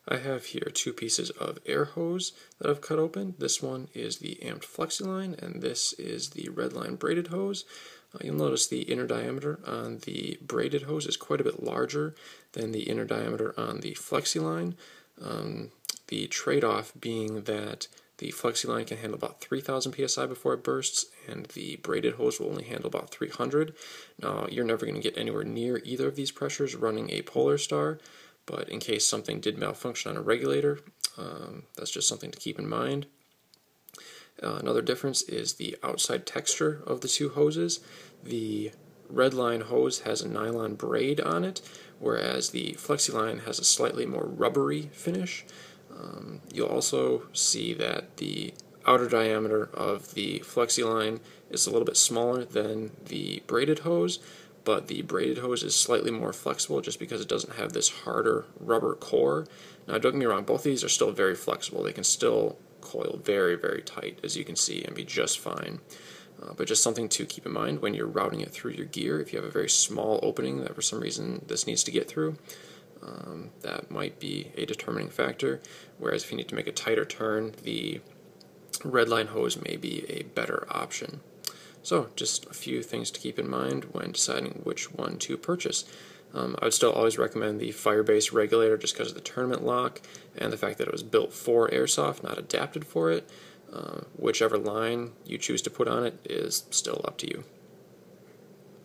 I have here two pieces of air hose that I've cut open. This one is the amped Flexi line, and this is the Redline Braided hose. You'll notice the inner diameter on the braided hose is quite a bit larger than the inner diameter on the Flexi line. The trade-off being that the Flexi line can handle about 3,000 psi before it bursts, and the braided hose will only handle about 300. Now, you're never going to get anywhere near either of these pressures running a polarstar, but in case something did malfunction on a regulator, that's just something to keep in mind. Another difference is the outside texture of the two hoses. The Redline hose has a nylon braid on it, whereas the Flexi line has a slightly more rubbery finish. You'll also see that the outer diameter of the Flexi line is a little bit smaller than the braided hose, but the braided hose is slightly more flexible just because it doesn't have this harder rubber core. Now, don't get me wrong, both of these are still very flexible. They can still coil very, very tight, as you can see, and be just fine. But just something to keep in mind when you're routing it through your gear. If you have a very small opening that for some reason this needs to get through, that might be a determining factor. Whereas if you need to make a tighter turn, the Redline hose may be a better option. So just a few things to keep in mind when deciding which one to purchase. I would still always recommend the fire-based regulator just because of the tournament lock and the fact that it was built for airsoft, not adapted for it. Whichever line you choose to put on it is still up to you.